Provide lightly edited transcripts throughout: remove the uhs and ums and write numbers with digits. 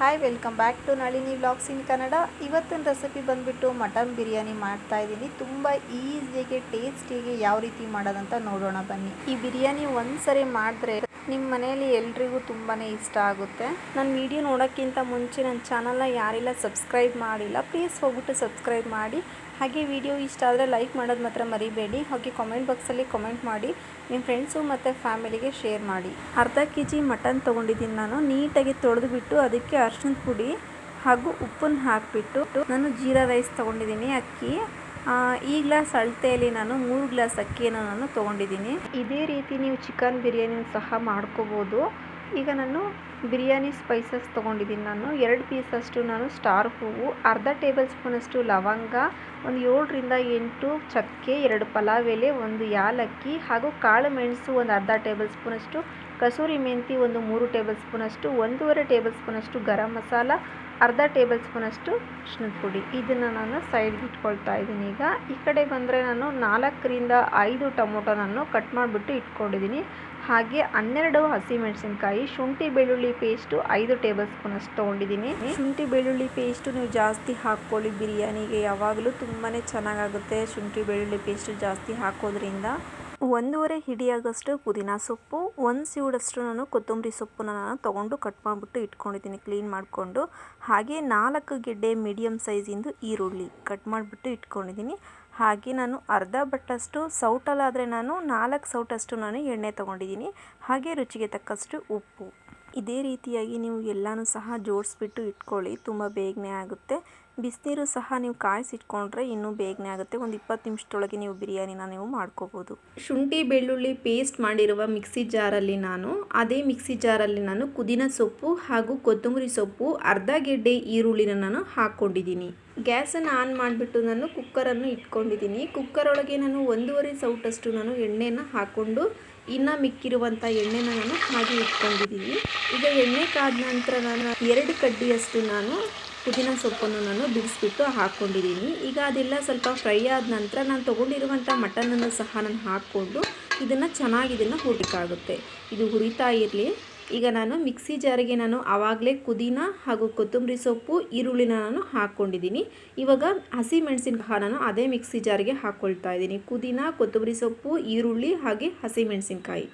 Hi welcome back to Nalini vlogs in Kannada. ಇವತ್ತಿನ recipe ಬಂದುಬಿಟ್ಟು mutton biryani ಮಾಡ್ತಾಯಿದ್ದೀನಿ. ತುಂಬ ಈಸಿಯಾಗಿ ಟೇಸ್ಟಿಗೆ ಯಾವ ರೀತಿ ಮಾಡೋದಂತ ನೋಡೋಣ ಬನ್ನಿ. ಈ ಬಿರಿಯಾನಿ ಒಂದ್ಸರಿ ಮಾಡಿದ್ರೆ ನಿಮ್ಮ ಮನೆಯಲ್ಲಿ ಎಲ್ರಿಗೂ ತುಂಬಾ ಇಷ್ಟ ಆಗುತ್ತೆ. ನನ್ನ ವಿಡಿಯೋ ನೋಡೋಕ್ಕಿಂತ ಮುಂಚೆ ನನ್ನ ಚಾನಲ್ನ ಯಾರೆಲ್ಲ ಸಬ್ಸ್ಕ್ರೈಬ್ ಮಾಡಿಲ್ಲ ಪ್ಲೀಸ್ ಹೋಗ್ಬಿಟ್ಟು ಸಬ್ಸ್ಕ್ರೈಬ್ ಮಾಡಿ. ಹಾಗೆ ವಿಡಿಯೋ ಇಷ್ಟ ಆದರೆ ಲೈಕ್ ಮಾಡೋದು ಮಾತ್ರ ಮರಿಬೇಡಿ. ಹಾಗೆ ಕಾಮೆಂಟ್ ಬಾಕ್ಸಲ್ಲಿ ಕಾಮೆಂಟ್ ಮಾಡಿ ನಿಮ್ಮ ಫ್ರೆಂಡ್ಸು ಮತ್ತು ಫ್ಯಾಮಿಲಿಗೆ ಶೇರ್ ಮಾಡಿ. ಅರ್ಧ ಕೆಜಿ ಮಟನ್ ತೊಗೊಂಡಿದ್ದೀನಿ ನಾನು. ನೀಟಾಗಿ ತೊಳೆದುಬಿಟ್ಟು ಅದಕ್ಕೆ ಅರಿಶಿಣದ ಪುಡಿ ಹಾಗೂ ಉಪ್ಪನ್ನು ಹಾಕಿಬಿಟ್ಟು ನಾನು ಜೀರಾ ರೈಸ್ ತೊಗೊಂಡಿದ್ದೀನಿ. ಅಕ್ಕಿ ಈ ಗ್ಲಾಸ್ ಅಳತೆಯಲ್ಲಿ ನಾನು 3 ಗ್ಲಾಸ್ ಅಕ್ಕಿಯನ್ನು ನಾನು ತೊಗೊಂಡಿದ್ದೀನಿ. ಇದೇ ರೀತಿ ನೀವು ಚಿಕನ್ ಬಿರಿಯಾನಿ ಸಹ ಮಾಡ್ಕೋಬೋದು. ಈಗ ನಾನು ಬಿರಿಯಾನಿ ಸ್ಪೈಸಸ್ ತೊಗೊಂಡಿದ್ದೀನಿ. ನಾನು 2 ಪೀಸಷ್ಟು ನಾನು ಸ್ಟಾರ್ ಹೂವು, ಅರ್ಧ ಟೇಬಲ್ ಸ್ಪೂನಷ್ಟು ಲವಂಗ, ಒಂದು 7ರಿಂದ 8 ಚಕ್ಕೆ, 2 ಪಲಾವ್ ಎಲೆ, 1 ಯಾಲಕ್ಕಿ ಹಾಗೂ ಕಾಳು ಮೆಣಸು ಒಂದು ಅರ್ಧ ಟೇಬಲ್ ಸ್ಪೂನಷ್ಟು, ಕಸೂರಿ ಮೆಂತಿ ಒಂದು 3 ಟೇಬಲ್ ಸ್ಪೂನಷ್ಟು, 1.5 ಟೇಬಲ್ ಸ್ಪೂನಷ್ಟು ಗರಂ ಮಸಾಲ, ಅರ್ಧ ಟೇಬಲ್ ಸ್ಪೂನಷ್ಟು ಅರಿಶಿಣದ ಪುಡಿ. ಇದನ್ನು ನಾನು ಸೈಡ್ಗೆ ಇಟ್ಕೊಳ್ತಾ ಇದ್ದೀನಿ. ಈಗ ಈ ಕಡೆ ಬಂದರೆ ನಾನು 4ರಿಂದ 5 ಟೊಮೊಟೊ ನಾನು ಕಟ್ ಮಾಡಿಬಿಟ್ಟು ಇಟ್ಕೊಂಡಿದ್ದೀನಿ. ಹಾಗೆ 12 ಹಸಿಮೆಣಸಿನ್ಕಾಯಿ, ಶುಂಠಿ ಬೆಳ್ಳುಳ್ಳಿ ಪೇಸ್ಟು 5 ಟೇಬಲ್ ಸ್ಪೂನಷ್ಟು ತೊಗೊಂಡಿದ್ದೀನಿ. ಶುಂಠಿ ಬೆಳ್ಳುಳ್ಳಿ ಪೇಸ್ಟು ನೀವು ಜಾಸ್ತಿ ಹಾಕ್ಕೊಳ್ಳಿ, ಬಿರಿಯಾನಿಗೆ ಯಾವಾಗಲೂ ತುಂಬಾ ಚೆನ್ನಾಗಾಗುತ್ತೆ ಶುಂಠಿ ಬೆಳ್ಳುಳ್ಳಿ ಪೇಸ್ಟು ಜಾಸ್ತಿ ಹಾಕೋದ್ರಿಂದ. 1.5 ಹಿಡಿಯಾಗಷ್ಟು ಪುದೀನ ಸೊಪ್ಪು, 1 ಸಿವಡಷ್ಟು ನಾನು ಕೊತ್ತಂಬರಿ ಸೊಪ್ಪನ್ನು ನಾನು ತೊಗೊಂಡು ಕಟ್ ಮಾಡಿಬಿಟ್ಟು ಇಟ್ಕೊಂಡಿದ್ದೀನಿ ಕ್ಲೀನ್ ಮಾಡಿಕೊಂಡು. ಹಾಗೆ 4 ಗೆಡ್ಡೆ ಮೀಡಿಯಮ್ ಸೈಜಿಂದು ಈರುಳ್ಳಿ ಕಟ್ ಮಾಡಿಬಿಟ್ಟು ಇಟ್ಕೊಂಡಿದ್ದೀನಿ. ಹಾಗೆ ನಾನು ಅರ್ಧ ಬಟ್ಟಷ್ಟು ಸೌಟಲ್ಲಾದರೆ ನಾನು 4 ಸೌಟಷ್ಟು ನಾನು ಎಣ್ಣೆ ತೊಗೊಂಡಿದ್ದೀನಿ. ಹಾಗೆ ರುಚಿಗೆ ತಕ್ಕಷ್ಟು ಉಪ್ಪು. ಇದೇ ರೀತಿಯಾಗಿ ನೀವು ಎಲ್ಲನೂ ಸಹ ಜೋಡಿಸ್ಬಿಟ್ಟು ಇಟ್ಕೊಳ್ಳಿ, ತುಂಬ ಬೇಗನೆ ಆಗುತ್ತೆ. ಬಿಸಿನೀರು ಸಹ ನೀವು ಕಾಯಿಸಿಟ್ಕೊಂಡ್ರೆ ಇನ್ನೂ ಬೇಗನೆ ಆಗುತ್ತೆ. ಒಂದು 20 ನಿಮಿಷದೊಳಗೆ ನೀವು ಬಿರಿಯಾನಿನ ನೀವು ಮಾಡ್ಕೋಬೋದು. ಶುಂಠಿ ಬೆಳ್ಳುಳ್ಳಿ ಪೇಸ್ಟ್ ಮಾಡಿರುವ ಮಿಕ್ಸಿ ಜಾರಲ್ಲಿ ಅದೇ ಮಿಕ್ಸಿ ಜಾರಲ್ಲಿ ನಾನು ಪುದೀನ ಸೊಪ್ಪು ಹಾಗೂ ಕೊತ್ತಂಬರಿ ಸೊಪ್ಪು, ಅರ್ಧ ಗೆಡ್ಡೆ ಈರುಳ್ಳಿನ ನಾನು ಹಾಕ್ಕೊಂಡಿದ್ದೀನಿ. ಗ್ಯಾಸನ್ನು ಆನ್ ಮಾಡಿಬಿಟ್ಟು ನಾನು ಕುಕ್ಕರನ್ನು ಇಟ್ಕೊಂಡಿದ್ದೀನಿ. ಕುಕ್ಕರ್ ಒಳಗೆ ನಾನು 1.5 ಸೌಟಷ್ಟು ನಾನು ಎಣ್ಣೆನ ಹಾಕ್ಕೊಂಡು ಇನ್ನು ಮಿಕ್ಕಿರುವಂಥ ಎಣ್ಣೆನ ನಾನು ಹಾಗೆ ಇಟ್ಕೊಂಡಿದ್ದೀನಿ. ಈಗ ಎಣ್ಣೆ ಕಾದ ನಂತರ ನಾನು 2 ಕಡ್ಡಿಯಷ್ಟು ನಾನು ಪುದೀನ ಸೊಪ್ಪನ್ನು ನಾನು ಬಿಡಿಸ್ಬಿಟ್ಟು ಹಾಕ್ಕೊಂಡಿದ್ದೀನಿ. ಈಗ ಅದೆಲ್ಲ ಸ್ವಲ್ಪ ಫ್ರೈ ಆದ ನಂತರ ನಾನು ತೊಗೊಂಡಿರುವಂಥ ಮಟನನ್ನು ಸಹ ನಾನು ಹಾಕ್ಕೊಂಡು ಇದನ್ನು ಹುರಿಬೇಕಾಗುತ್ತೆ. ಇದು ಹುರಿತಾ ಇರಲಿ. ಈಗ ನಾನು ಮಿಕ್ಸಿ ಜಾರಿಗೆ ನಾನು ಆವಾಗಲೇ ಪುದೀನ ಹಾಗೂ ಕೊತ್ತಂಬರಿ ಸೊಪ್ಪು, ಈರುಳ್ಳಿನ ನಾನು ಹಾಕ್ಕೊಂಡಿದ್ದೀನಿ. ಇವಾಗ ಹಸಿ ಮೆಣಸಿನಕಾಯಿ ನಾನು ಅದೇ ಮಿಕ್ಸಿ ಜಾರಿಗೆ ಹಾಕ್ಕೊಳ್ತಾ ಇದ್ದೀನಿ. ಪುದೀನ, ಕೊತ್ತಂಬರಿ ಸೊಪ್ಪು, ಈರುಳ್ಳಿ ಹಾಗೆ ಹಸಿ ಮೆಣಸಿನಕಾಯಿ.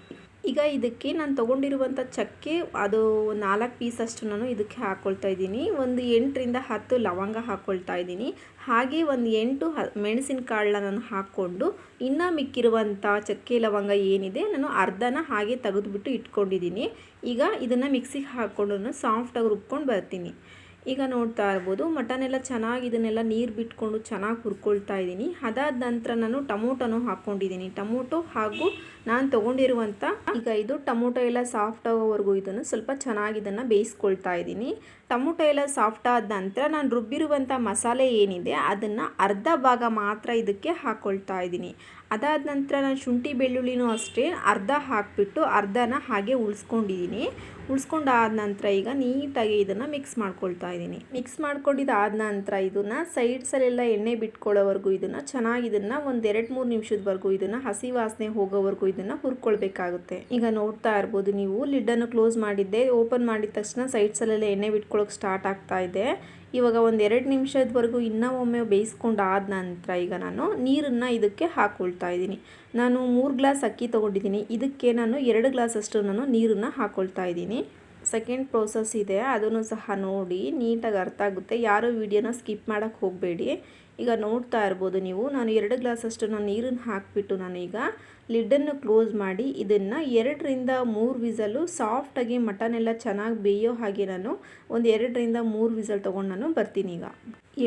ಈಗ ಇದಕ್ಕೆ ನಾನು ತೊಗೊಂಡಿರುವಂಥ ಚಕ್ಕೆ ಅದು 4 ಪೀಸಷ್ಟು ನಾನು ಇದಕ್ಕೆ ಹಾಕ್ಕೊಳ್ತಾ ಇದ್ದೀನಿ. ಒಂದು 8ರಿಂದ 10 ಲವಂಗ ಹಾಕ್ಕೊಳ್ತಾ ಇದ್ದೀನಿ. ಹಾಗೆ ಒಂದು 8 ಮೆಣಸಿನಕಾಳನ್ನ ನಾನು ಹಾಕ್ಕೊಂಡು ಇನ್ನು ಮಿಕ್ಕಿರುವಂಥ ಚಕ್ಕೆ ಲವಂಗ ಏನಿದೆ ನಾನು ಅರ್ಧನ ಹಾಗೆ ತೆಗೆದುಬಿಟ್ಟು ಇಟ್ಕೊಂಡಿದ್ದೀನಿ. ಈಗ ಇದನ್ನು ಮಿಕ್ಸಿಗೆ ಹಾಕ್ಕೊಂಡು ನಾನು ಸಾಫ್ಟಾಗಿ ರುಬ್ಕೊಂಡು ಬರ್ತೀನಿ. ಈಗ ನೋಡ್ತಾ ಇರ್ಬೋದು ಮಟನ್ ಎಲ್ಲ ಚೆನ್ನಾಗಿ ಇದನ್ನೆಲ್ಲ ನೀರು ಬಿಟ್ಕೊಂಡು ಚೆನ್ನಾಗಿ ಹುರ್ಕೊಳ್ತಾ ಇದ್ದೀನಿ. ಅದಾದ ನಂತರ ನಾನು ಟೊಮೊಟೊನೂ ಹಾಕ್ಕೊಂಡಿದ್ದೀನಿ. ಟೊಮೊಟೊ ಹಾಗೂ ನಾನು ತೊಗೊಂಡಿರುವಂಥ ಈಗ ಇದು ಟೊಮೊಟೊ ಎಲ್ಲ ಸಾಫ್ಟ್ ಆಗೋವರೆಗೂ ಇದನ್ನು ಸ್ವಲ್ಪ ಚೆನ್ನಾಗಿ ಇದನ್ನು ಬೇಯಿಸ್ಕೊಳ್ತಾ ಇದ್ದೀನಿ. ಟೊಮೊಟೊ ಎಲ್ಲ ಸಾಫ್ಟ್ ಆದ ನಂತರ ನಾನು ರುಬ್ಬಿರುವಂಥ ಮಸಾಲೆ ಏನಿದೆ ಅದನ್ನು ಅರ್ಧ ಭಾಗ ಮಾತ್ರ ಇದಕ್ಕೆ ಹಾಕ್ಕೊಳ್ತಾ ಇದ್ದೀನಿ. ಅದಾದ ನಂತರ ನಾನು ಶುಂಠಿ ಬೆಳ್ಳುಳ್ಳಿನೂ ಅಷ್ಟೇ ಅರ್ಧ ಹಾಕಿಬಿಟ್ಟು ಅರ್ಧನ ಹಾಗೆ ಉಳಿಸ್ಕೊಂಡಿದ್ದೀನಿ. ಉಳಿಸ್ಕೊಂಡಾದ ನಂತರ ಈಗ ನೀಟಾಗಿ ಇದನ್ನು ಮಿಕ್ಸ್ ಮಾಡ್ಕೊಳ್ತಾ ಇದ್ದೀನಿ. ಮಿಕ್ಸ್ ಮಾಡ್ಕೊಂಡಿದ್ದಾದ ನಂತರ ಇದನ್ನು ಸೈಡ್ಸಲ್ಲೆಲ್ಲ ಎಣ್ಣೆ ಬಿಟ್ಕೊಳ್ಳೋವರೆಗೂ ಇದನ್ನು ಚೆನ್ನಾಗಿ ಒಂದು 2-3 ನಿಮಿಷದವರೆಗೂ ಇದನ್ನು ಹಸಿ ವಾಸನೆ ಹೋಗೋವರೆಗೂ ಇದನ್ನು ಹುರ್ಕೊಳ್ಬೇಕಾಗುತ್ತೆ. ಈಗ ನೋಡ್ತಾ ಇರ್ಬೋದು ನೀವು ಲಿಡ್ಡನ್ನು ಕ್ಲೋಸ್ ಮಾಡಿದ್ದೆ, ಓಪನ್ ಮಾಡಿದ ತಕ್ಷಣ ಸೈಡ್ಸಲ್ಲೆಲ್ಲ ಎಣ್ಣೆ ಬಿಟ್ಕೊಳ್ಳೋಕೆ ಸ್ಟಾರ್ಟ್ ಆಗ್ತಾ ಇದೆ. ಇವಾಗ ಒಂದು 2 ನಿಮಿಷದವರೆಗೂ ಇನ್ನೂ ಒಮ್ಮೆ ಬೇಯಿಸ್ಕೊಂಡಾದ ನಂತರ ಈಗ ನಾನು ನೀರನ್ನು ಇದಕ್ಕೆ ಹಾಕ್ಕೊಳ್ತಾ ಇದ್ದೀನಿ. ನಾನು 3 ಗ್ಲಾಸ್ ಅಕ್ಕಿ ತೊಗೊಂಡಿದ್ದೀನಿ. ಇದಕ್ಕೆ ನಾನು 2 ಗ್ಲಾಸಷ್ಟು ನಾನು ನೀರನ್ನು ಹಾಕ್ಕೊಳ್ತಾ ಇದ್ದೀನಿ. ಸೆಕೆಂಡ್ ಪ್ರೋಸೆಸ್ ಇದೆ, ಅದನ್ನು ಸಹ ನೋಡಿ ನೀಟಾಗಿ ಅರ್ಥ ಆಗುತ್ತೆ. ಯಾರೂ ವಿಡಿಯೋನ ಸ್ಕಿಪ್ ಮಾಡೋಕ್ಕೆ ಹೋಗಬೇಡಿ. ಈಗ ನೋಡ್ತಾ ಇರ್ಬೋದು ನೀವು ನಾನು 2 ಗ್ಲಾಸಷ್ಟು ನಾನು ನೀರನ್ನು ಹಾಕಿಬಿಟ್ಟು ನಾನು ಈಗ ಲಿಡ್ಡನ್ನು ಕ್ಲೋಸ್ ಮಾಡಿ ಇದನ್ನು 2ರಿಂದ 3 ವಿಸಲು ಸಾಫ್ಟಾಗಿ ಮಟನ್ ಎಲ್ಲ ಚೆನ್ನಾಗಿ ಬೇಯೋ ಹಾಗೆ ನಾನು ಒಂದು 2ರಿಂದ 3 ವಿಸಲ್ ತೊಗೊಂಡು ನಾನು ಬರ್ತೀನಿ. ಈಗ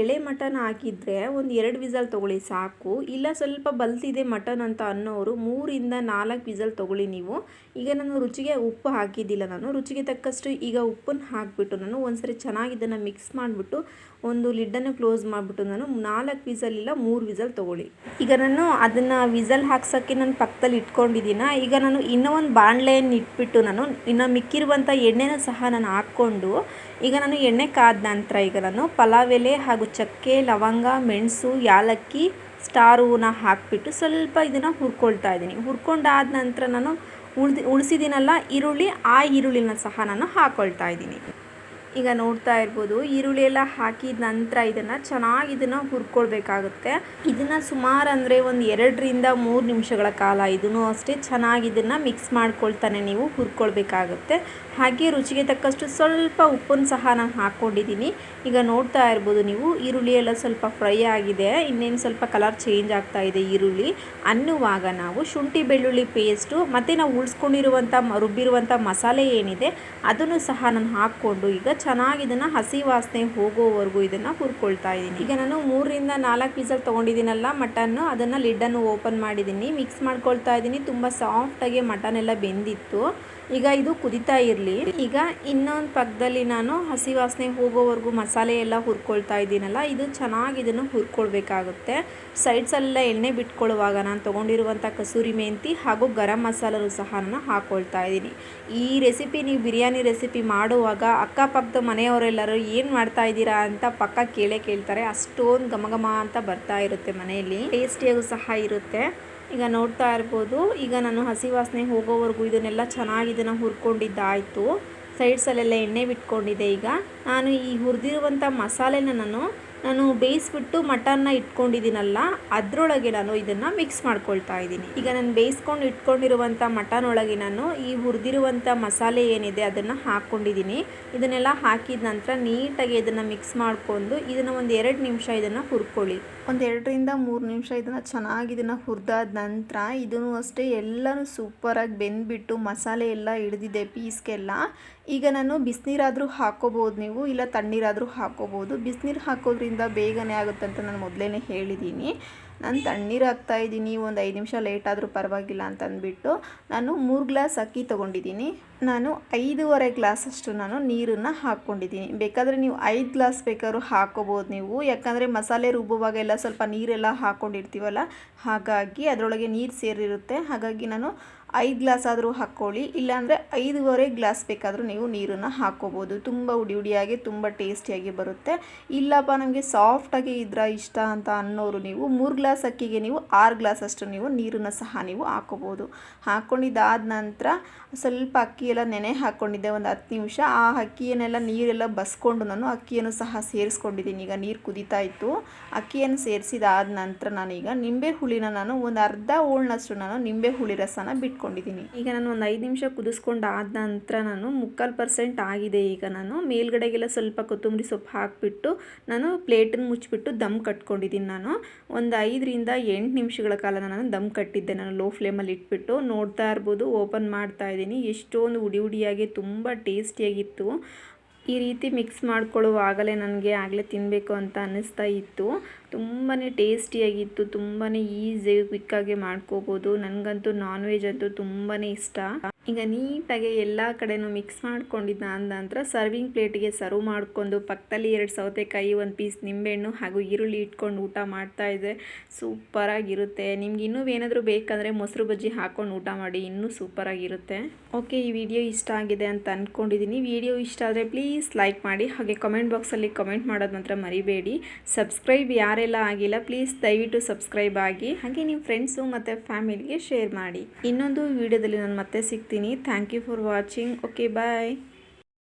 ಎಳೆ ಮಟನ್ ಹಾಕಿದರೆ ಒಂದು 2 ವಿಸಲ್ ತೊಗೊಳ್ಳಿ ಸಾಕು. ಇಲ್ಲ ಸ್ವಲ್ಪ ಬಲ್ತಿದೆ ಮಟನ್ ಅಂತ ಅನ್ನೋರು 3ರಿಂದ 4 ವಿಸಲ್ ತೊಗೊಳ್ಳಿ ನೀವು. ಈಗ ನಾನು ರುಚಿಗೆ ಉಪ್ಪು ಹಾಕಿದ್ದಿಲ್ಲ, ನಾನು ರುಚಿಗೆ ತಕ್ಕಷ್ಟು ಈಗ ಉಪ್ಪನ್ನು ಹಾಕಿಬಿಟ್ಟು ನಾನು ಒಂದ್ಸರಿ ಚೆನ್ನಾಗಿ ಇದನ್ನು ಮಿಕ್ಸ್ ಮಾಡಿಬಿಟ್ಟು ಒಂದು ಲಿಡ್ಡನ್ನು ಕ್ಲೋಸ್ ಮಾಡಿಬಿಟ್ಟು ನಾನು 4 ವಿಸಲ್ ಇಲ್ಲ 3 ವಿಸಲ್ ತೊಗೊಳ್ಳಿ. ಈಗ ನಾನು ಅದನ್ನು ವಿಸಲ್ ಹಾಕ್ಸೋಕ್ಕೆ ನಾನು ಪಕ್ಕದಲ್ಲಿ ಇಟ್ಕೊಂಡಿದ್ದೀನ. ಈಗ ನಾನು ಇನ್ನೂ ಒಂದು ಬಾಣಲೆಯನ್ನು ಇಟ್ಬಿಟ್ಟು ನಾನು ಇನ್ನು ಮಿಕ್ಕಿರುವಂಥ ಎಣ್ಣೆನ ಸಹ ನಾನು ಹಾಕ್ಕೊಂಡು ಈಗ ನಾನು ಎಣ್ಣೆ ಕಾದ ನಂತರ ಈಗ ನಾನು ಪಲಾವ್ ಎಲೆ ಹಾಗೂ ಚಕ್ಕೆ, ಲವಂಗ, ಮೆಣಸು, ಯಾಲಕ್ಕಿ, ಸ್ಟಾರ್ ಹೂವನ್ನ ಹಾಕಿಬಿಟ್ಟು ಸ್ವಲ್ಪ ಇದನ್ನು ಹುರ್ಕೊಳ್ತಾ ಇದ್ದೀನಿ. ಹುರ್ಕೊಂಡಾದ ನಂತರ ನಾನು ಉಳಿಸಿದ್ದೀನಲ್ಲ ಈರುಳ್ಳಿ, ಆ ಈರುಳ್ಳಿನ ಸಹ ನಾನು ಹಾಕ್ಕೊಳ್ತಾ ಇದ್ದೀನಿ. ಈಗ ನೋಡ್ತಾ ಇರ್ಬೋದು ಈರುಳ್ಳಿ ಎಲ್ಲ ಹಾಕಿದ ನಂತರ ಇದನ್ನು ಹುರ್ಕೊಳ್ಬೇಕಾಗುತ್ತೆ. ಇದನ್ನು ಸುಮಾರು ಅಂದರೆ ಒಂದು 2ರಿಂದ 3 ನಿಮಿಷಗಳ ಕಾಲ ಇದನ್ನು ಅಷ್ಟೇ ಚೆನ್ನಾಗಿ ಇದನ್ನು ಮಿಕ್ಸ್ ಮಾಡ್ಕೊಳ್ತಾನೆ ನೀವು ಹುರ್ಕೊಳ್ಬೇಕಾಗುತ್ತೆ. ಹಾಗೆ ರುಚಿಗೆ ತಕ್ಕಷ್ಟು ಸ್ವಲ್ಪ ಉಪ್ಪನ್ನು ಸಹ ನಾನು ಹಾಕ್ಕೊಂಡಿದ್ದೀನಿ. ಈಗ ನೋಡ್ತಾ ಇರ್ಬೋದು ನೀವು ಈರುಳ್ಳಿ ಎಲ್ಲ ಸ್ವಲ್ಪ ಫ್ರೈ ಆಗಿದೆ, ಇನ್ನೇನು ಸ್ವಲ್ಪ ಕಲರ್ ಚೇಂಜ್ ಆಗ್ತಾ ಇದೆ ಈರುಳ್ಳಿ ಅನ್ನುವಾಗ ನಾವು ಶುಂಠಿ ಬೆಳ್ಳುಳ್ಳಿ ಪೇಸ್ಟು ಮತ್ತು ನಾವು ಉಳಿಸ್ಕೊಂಡಿರುವಂಥ ರುಬ್ಬಿರುವಂಥ ಮಸಾಲೆ ಏನಿದೆ ಅದನ್ನು ಸಹ ನಾನು ಹಾಕ್ಕೊಂಡು ಈಗ ಚೆನ್ನಾಗಿ ಇದನ್ನು ಹಸಿ ವಾಸನೆ ಹೋಗೋವರೆಗೂ ಇದನ್ನು ಹುರ್ಕೊಳ್ತಾ ಇದ್ದೀನಿ. ಈಗ ನಾನು 3ರಿಂದ 4 ವಿಸಲ್ ತೊಗೊಂಡಿದ್ದೀನಲ್ಲ ಮಟನ್ನು, ಅದನ್ನು ಲಿಡ್ಡನ್ನು ಓಪನ್ ಮಾಡಿದ್ದೀನಿ, ಮಿಕ್ಸ್ ಮಾಡ್ಕೊಳ್ತಾ ಇದ್ದೀನಿ. ತುಂಬ ಸಾಫ್ಟಾಗಿ ಮಟನ್ ಎಲ್ಲ ಬೆಂದಿತ್ತು. ಈಗ ಇದು ಕುದಿತಾ ಇರಲಿ. ಈಗ ಇನ್ನೊಂದು ಪಕ್ಕದಲ್ಲಿ ನಾನು ಹಸಿ ವಾಸನೆ ಹೋಗೋವರೆಗೂ ಮಸಾಲೆ ಎಲ್ಲ ಹುರ್ಕೊಳ್ತಾ ಇದ್ದೀನಲ್ಲ, ಇದು ಚೆನ್ನಾಗಿ ಇದನ್ನು ಹುರ್ಕೊಳ್ಬೇಕಾಗುತ್ತೆ. ಸೈಡ್ಸೆಲ್ಲ ಎಣ್ಣೆ ಬಿಟ್ಕೊಳ್ಳುವಾಗ ನಾನು ತೊಗೊಂಡಿರುವಂಥ ಕಸೂರಿ ಮೆಂತಿ ಹಾಗೂ ಗರಂ ಮಸಾಲೂ ಸಹ ನಾನು ಹಾಕ್ಕೊಳ್ತಾ ಇದ್ದೀನಿ. ಈ ರೆಸಿಪಿ ನೀವು ಬಿರಿಯಾನಿ ರೆಸಿಪಿ ಮಾಡುವಾಗ ಅಕ್ಕಪಕ್ಕದ ಮನೆಯವರೆಲ್ಲರೂ ಏನು ಮಾಡ್ತಾ ಇದ್ದೀರಾ ಅಂತ ಪಕ್ಕ ಕೇಳ್ತಾರೆ. ಅಷ್ಟೊಂದು ಘಮ ಅಂತ ಬರ್ತಾ ಇರುತ್ತೆ ಮನೆಯಲ್ಲಿ, ಟೇಸ್ಟಿಯಾಗೂ ಸಹ ಇರುತ್ತೆ. ಈಗ ನೋಡ್ತಾ ಇರ್ಬೋದು, ಈಗ ನಾನು ಹಸಿ ವಾಸನೆ ಹೋಗೋವರೆಗೂ ಇದನ್ನೆಲ್ಲ ಚೆನ್ನಾಗಿ ಇದನ್ನು ಹುರ್ಕೊಂಡಿದ್ದಾಯಿತು. ಸೈಡ್ಸಲ್ಲೆಲ್ಲ ಎಣ್ಣೆ ಬಿಟ್ಕೊಂಡಿದೆ. ಈಗ ನಾನು ಈ ಹುರಿದಿರುವಂಥ ಮಸಾಲೆನ ನಾನು ಬೇಯಿಸ್ಬಿಟ್ಟು ಮಟನ್ನ ಇಟ್ಕೊಂಡಿದ್ದೀನಲ್ಲ, ಅದರೊಳಗೆ ನಾನು ಇದನ್ನು ಮಿಕ್ಸ್ ಮಾಡ್ಕೊಳ್ತಾ ಇದ್ದೀನಿ. ಈಗ ನಾನು ಬೇಯಿಸ್ಕೊಂಡು ಇಟ್ಕೊಂಡಿರುವಂಥ ಮಟನ್ ಒಳಗೆ ನಾನು ಈ ಹುರಿದಿರುವಂಥ ಮಸಾಲೆ ಏನಿದೆ ಅದನ್ನು ಹಾಕ್ಕೊಂಡಿದ್ದೀನಿ. ಇದನ್ನೆಲ್ಲ ಹಾಕಿದ ನಂತರ ನೀಟಾಗಿ ಇದನ್ನು ಮಿಕ್ಸ್ ಮಾಡಿಕೊಂಡು ಇದನ್ನು ಒಂದು 2 ನಿಮಿಷ ಇದನ್ನು ಹುರ್ಕೊಳ್ಳಿ. ಒಂದು 2ರಿಂದ 3 ನಿಮಿಷ ಇದನ್ನು ಚೆನ್ನಾಗಿ ಹುರಿದಾದ ನಂತರ ಇದನ್ನು ಅಷ್ಟೇ ಎಲ್ಲನೂ ಸೂಪರಾಗಿ ಬೆಂದ್ಬಿಟ್ಟು ಮಸಾಲೆ ಎಲ್ಲ ಹಿಡಿದಿದೆ ಪೀಸ್ಗೆಲ್ಲ. ಈಗ ನಾನು ಬಿಸಿನೀರಾದರೂ ಹಾಕ್ಕೋಬೋದು ನೀವು, ಇಲ್ಲ ತಣ್ಣೀರಾದರೂ ಹಾಕ್ಕೋಬೋದು. ಬಿಸಿನೀರು ಹಾಕೋದ್ರಿಂದ ಬೇಗನೆ ಆಗುತ್ತೆ ಅಂತ ನಾನು ಮೊದಲೇ ಹೇಳಿದ್ದೀನಿ. ನಾನು ತಣ್ಣೀರು ಹಾಕ್ತಾಯಿದ್ದೀನಿ, ಒಂದು 5 ನಿಮಿಷ ಲೇಟ್ ಆದರೂ ಪರವಾಗಿಲ್ಲ ಅಂತ ಅಂದ್ಬಿಟ್ಟು ನಾನು 3 ಗ್ಲಾಸ್ ಅಕ್ಕಿ ತೊಗೊಂಡಿದ್ದೀನಿ. ನಾನು 5.5 ಗ್ಲಾಸಷ್ಟು ನಾನು ನೀರನ್ನು ಹಾಕ್ಕೊಂಡಿದ್ದೀನಿ. ಬೇಕಾದರೆ ನೀವು 5 ಗ್ಲಾಸ್ ಬೇಕಾದ್ರೂ ಹಾಕ್ಕೋಬೋದು ನೀವು, ಯಾಕಂದರೆ ಮಸಾಲೆ ರುಬ್ಬುವಾಗ ಎಲ್ಲ ಸ್ವಲ್ಪ ನೀರೆಲ್ಲ ಹಾಕ್ಕೊಂಡಿರ್ತೀವಲ್ಲ, ಹಾಗಾಗಿ ಅದರೊಳಗೆ ನೀರು ಸೇರಿರುತ್ತೆ. ಹಾಗಾಗಿ ನಾನು 5 ಗ್ಲಾಸ್ ಆದರೂ ಹಾಕ್ಕೊಳ್ಳಿ, ಇಲ್ಲಾಂದರೆ 5.5 ಗ್ಲಾಸ್ ಬೇಕಾದರೂ ನೀವು ನೀರನ್ನು ಹಾಕ್ಕೋಬೋದು. ತುಂಬ ಉಡಿಯಾಗಿ ತುಂಬ ಟೇಸ್ಟಿಯಾಗಿ ಬರುತ್ತೆ. ಇಲ್ಲಪ್ಪ ನಮಗೆ ಸಾಫ್ಟಾಗಿ ಇಷ್ಟ ಅಂತ ಅನ್ನೋರು ನೀವು 3 ಗ್ಲಾಸ್ ಅಕ್ಕಿಗೆ ನೀವು 6 ಗ್ಲಾಸ್ ಅಷ್ಟು ನೀವು ನೀರನ್ನು ಸಹ ನೀವು ಹಾಕ್ಕೋಬೋದು. ಹಾಕ್ಕೊಂಡಿದ್ದಾದ ನಂತರ ಸ್ವಲ್ಪ ಅಕ್ಕಿ ಎಲ್ಲ ನೆನೆ ಹಾಕ್ಕೊಂಡಿದ್ದೆ ಒಂದು 10 ನಿಮಿಷ. ಆ ಅಕ್ಕಿಯನ್ನೆಲ್ಲ ನೀರೆಲ್ಲ ಬಸ್ಕೊಂಡು ನಾನು ಅಕ್ಕಿಯನ್ನು ಸಹ ಸೇರಿಸ್ಕೊಂಡಿದ್ದೀನಿ. ಈಗ ನೀರು ಕುದೀತಾ ಇತ್ತು. ಅಕ್ಕಿಯನ್ನು ಸೇರಿಸಿದಾದ ನಂತರ ನಾನೀಗ ನಿಂಬೆ ಹುಳಿನ ನಾನು ಒಂದು ಅರ್ಧ ಹೋಳ್ನಷ್ಟು ನಾನು ನಿಂಬೆ ಹುಳಿ ರಸನ ಬಿಟ್ಕೊಂಡಿದ್ದೀನಿ. ಈಗ ನಾನು ಒಂದು 5 ನಿಮಿಷ ಕುದಿಸ್ಕೊಂಡಾದ ನಂತರ ನಾನು 3/4% ಆಗಿದೆ. ಈಗ ನಾನು ಮೇಲ್ಗಡೆಗೆಲ್ಲ ಸ್ವಲ್ಪ ಕೊತ್ತಂಬರಿ ಸೊಪ್ಪು ಹಾಕಿಬಿಟ್ಟು ನಾನು ಪ್ಲೇಟನ್ನು ಮುಚ್ಚಿಬಿಟ್ಟು ದಮ್ ಕಟ್ಕೊಂಡಿದ್ದೀನಿ. ನಾನು ಒಂದು 5ರಿಂದ 8 ನಿಮಿಷಗಳ ಕಾಲ ನಾನು ದಮ್ ಕಟ್ಟಿದ್ದೆ. ನಾನು ಲೋ ಫ್ಲೇಮಲ್ಲಿ ಇಟ್ಬಿಟ್ಟು ನೋಡ್ತಾ ಇರ್ಬೋದು, ಓಪನ್ ಮಾಡ್ತಾ ಇದ್ದೀನಿ. ಎಷ್ಟೊಂದು ಉಡಿಯಾಗಿ ತುಂಬ ಟೇಸ್ಟಿಯಾಗಿತ್ತು. ಈ ರೀತಿ ಮಿಕ್ಸ್ ಮಾಡ್ಕೊಳ್ಳುವಾಗಲೇ ನನಗೆ ಆಗಲೇ ತಿನ್ನಬೇಕು ಅಂತ ಅನ್ನಿಸ್ತಾ ಇತ್ತು. ತುಂಬಾ ಟೇಸ್ಟಿಯಾಗಿತ್ತು, ತುಂಬಾ ಈಸಿಯಾಗಿ ಕ್ವಿಕ್ಕಾಗಿ ಮಾಡ್ಕೋಬೋದು. ನನಗಂತೂ ನಾನ್ ವೆಜ್ ಅಂತೂ ತುಂಬಾ ಇಷ್ಟ. ಈಗ ನೀಟಾಗಿ ಎಲ್ಲ ಕಡೆನೂ ಮಿಕ್ಸ್ ಮಾಡ್ಕೊಂಡಿದ್ದ ನಂತರ ಸರ್ವಿಂಗ್ ಪ್ಲೇಟಿಗೆ ಸರ್ವ್ ಮಾಡಿಕೊಂಡು ಪಕ್ಕದಲ್ಲಿ 2 ಸೌತೆಕಾಯಿ, 1 ಪೀಸ್ ನಿಂಬೆಹಣ್ಣು ಹಾಗೂ ಈರುಳ್ಳಿ ಇಟ್ಕೊಂಡು ಊಟ ಮಾಡ್ತಾಯಿದ್ದೆ. ಸೂಪರಾಗಿರುತ್ತೆ. ನಿಮ್ಗೆ ಇನ್ನೂ ಏನಾದರೂ ಬೇಕಂದರೆ ಮೊಸರು ಬಜ್ಜಿ ಹಾಕ್ಕೊಂಡು ಊಟ ಮಾಡಿ, ಇನ್ನೂ ಸೂಪರಾಗಿರುತ್ತೆ. ಓಕೆ, ಈ ವಿಡಿಯೋ ಇಷ್ಟ ಆಗಿದೆ ಅಂತ ಅಂದ್ಕೊಂಡಿದ್ದೀನಿ. ವಿಡಿಯೋ ಇಷ್ಟ ಆದರೆ ಪ್ಲೀಸ್ ಲೈಕ್ ಮಾಡಿ, ಹಾಗೆ ಕಮೆಂಟ್ ಬಾಕ್ಸಲ್ಲಿ ಕಮೆಂಟ್ ಮಾಡೋದು ಮಾತ್ರ ಮರಿಬೇಡಿ. ಸಬ್ಸ್ಕ್ರೈಬ್ ಯಾರೆಲ್ಲ ಆಗಿಲ್ಲ ಪ್ಲೀಸ್ ದಯವಿಟ್ಟು ಸಬ್ಸ್ಕ್ರೈಬ್ ಆಗಿ, ಹಾಗೆ ನಿಮ್ಮ ಫ್ರೆಂಡ್ಸು ಮತ್ತು ಫ್ಯಾಮಿಲಿಗೆ ಶೇರ್ ಮಾಡಿ. ಇನ್ನೊಂದು ವಿಡಿಯೋದಲ್ಲಿ ನಾನು ಮತ್ತೆ ಸಿಗ್ತೀನಿ. Thank you for watching. Okay, bye.